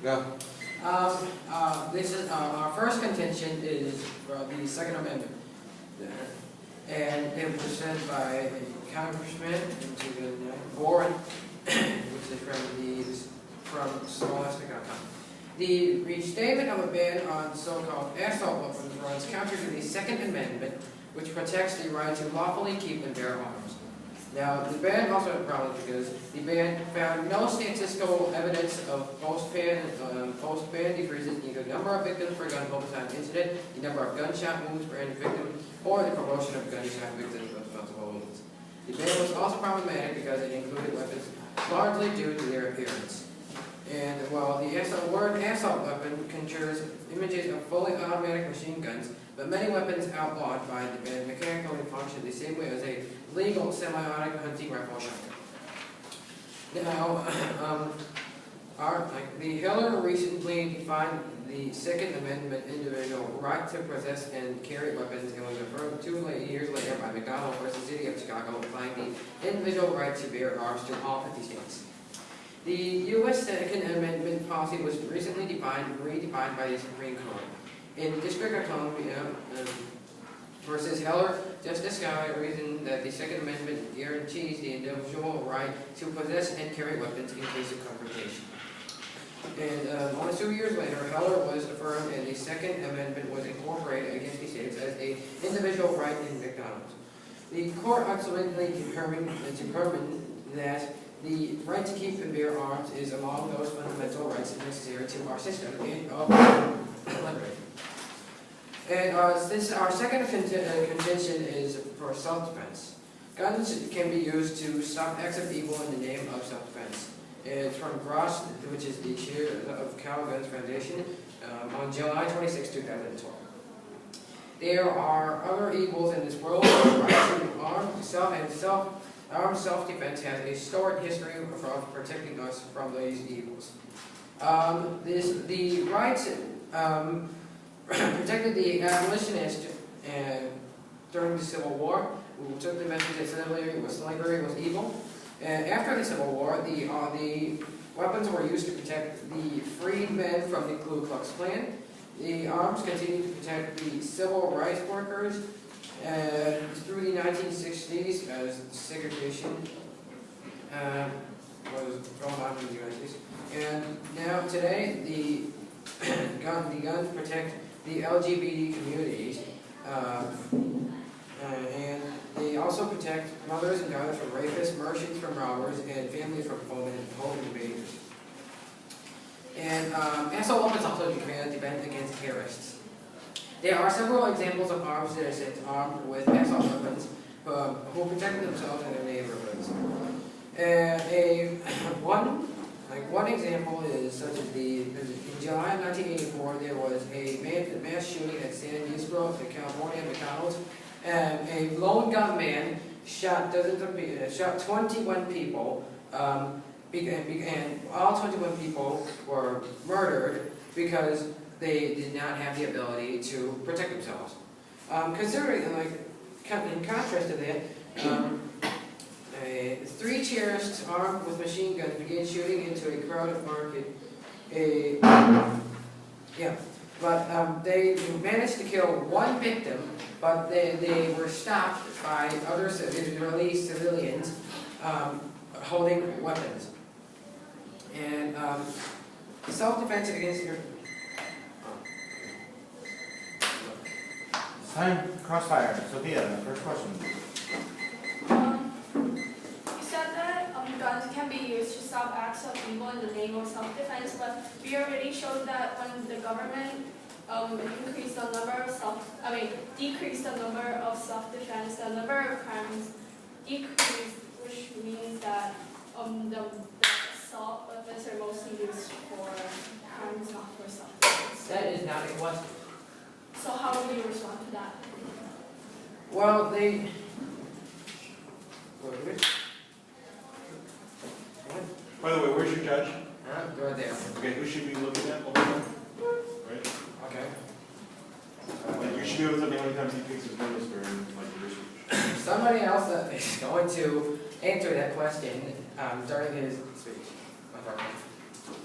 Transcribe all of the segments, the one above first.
Go. This is our first contention is the Second Amendment, and it was said by a congressman into the board, which is from Scholastic.com. The restatement of a ban on so-called assault weapons runs counter to the Second Amendment, which protects the right to lawfully keep and bear arms. Now, the ban also had problems because the ban found no statistical evidence of post-ban decreases in the number of victims per gun homicide incident, the number of gunshot wounds per any victim, or the promotion of gunshot victims of responsible wounds. The ban was also problematic because it included weapons largely due to their appearance. And while the word assault weapon conjures images of fully automatic machine guns, but many weapons outlawed by the ban mechanically function the same way as a legal semi-automatic hunting rifle shotgun. Now, the Heller recently defined the Second Amendment individual right to possess and carry weapons, and was affirmed 2 years later by McDonald versus City of Chicago, applying the individual right to bear arms to all 50 states. The U.S. Second Amendment policy was recently redefined by the Supreme Court. In District of Columbia versus Heller, Justice Scott reasoned that the Second Amendment guarantees the individual right to possess and carry weapons in case of confrontation. And only 2 years later, Heller was affirmed and the Second Amendment was incorporated against the states as an individual right in McDonald's. The court ultimately determined that the right to keep and bear arms is among those fundamental rights necessary to our system of liberty. And this, our second contention is for self-defense. Guns can be used to stop acts of evil in the name of self-defense. It's from Gross, which is the chair of Cal Guns Foundation, on July 26, 2012. There are other evils in this world. Armed self-defense has a storied history of protecting us from these evils. The rights protected the abolitionists during the Civil War, who took the message that slavery was evil. And after the Civil War, the weapons were used to protect the freedmen from the Ku Klux Klan. The arms continued to protect the civil rights workers through the 1960s as segregation was going on in the United States. And now today, the guns protect the LGBT communities, and they also protect mothers and daughters from rapists, merchants from robbers, and families from home invaders. And assault weapons also defend against terrorists. There are several examples of armed citizens armed with assault weapons who protect themselves and their neighborhoods. One example is such as in July of 1984, there was a mass shooting at San Ysidro, California, McDonald's. A lone gunman shot 21 people, and all 21 people were murdered because they did not have the ability to protect themselves. Considering, in contrast to that, 3 terrorists armed with machine guns began shooting into a crowded market. They managed to kill 1 victim, but they were stopped by other Israeli civilians holding weapons. And self-defense against your... Time. Crossfire. Sophia, first question. You said that guns can be used to stop acts of evil in the name of self-defense, but we already showed that when the government decreased the number of self-defense, the number of crimes decreased, which means that the assault weapons are mostly used for crimes, not for self-defense. That is not a question. So how will you respond to that? Well, By the way, where's your judge? Right there. Okay, who should we be looking at? Right? Okay. You should be able to tell me how many times he takes his notice during research. Somebody else is going to answer that question during his speech.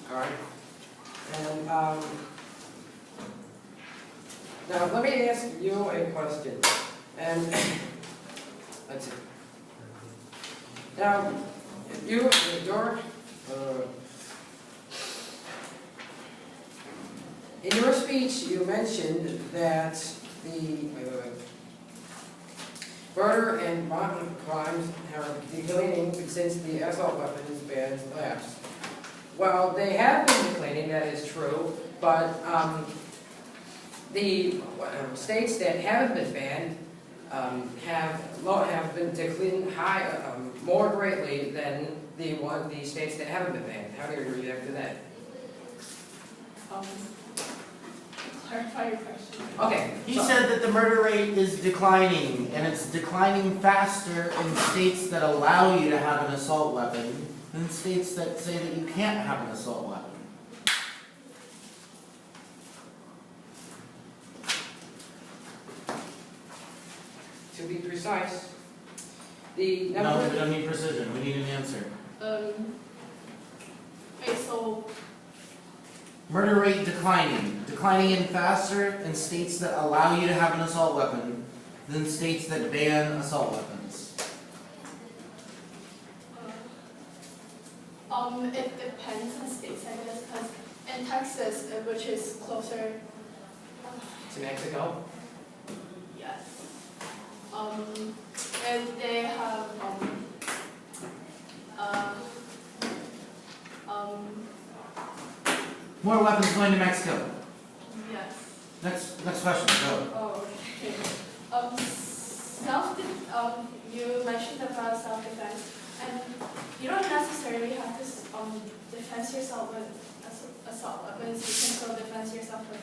All right. And, now let me ask you a question, and, let's see. Now, in your speech, you mentioned that the murder and violent crimes are declining since the assault weapons ban lapsed. Well, they have been declining, that is true, but the states that haven't been banned have been declining more greatly than the states that haven't been banned. How do you react to that? Clarify your question. Okay. He said that the murder rate is declining, and it's declining faster in states that allow you to have an assault weapon than states that say that you can't have an assault weapon. To be precise, the No, number. we don't need precision, we need an answer. Okay, so Murder rate declining in faster in states that allow you to have an assault weapon than states that ban assault weapons. it depends on states, I guess, because in Texas, which is closer, To Mexico? yes, and they have More weapons going to Mexico. yes. Next question, go. Oh, okay. You mentioned about self-defense, and you don't necessarily have to defend yourself with assault weapons. You can still defend yourself with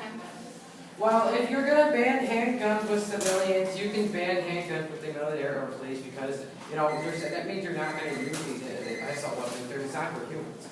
handguns. Well, if you're gonna ban handguns with civilians, you can ban handguns with the military or police because, that means you're not gonna use these assault weapons. They're designed for humans.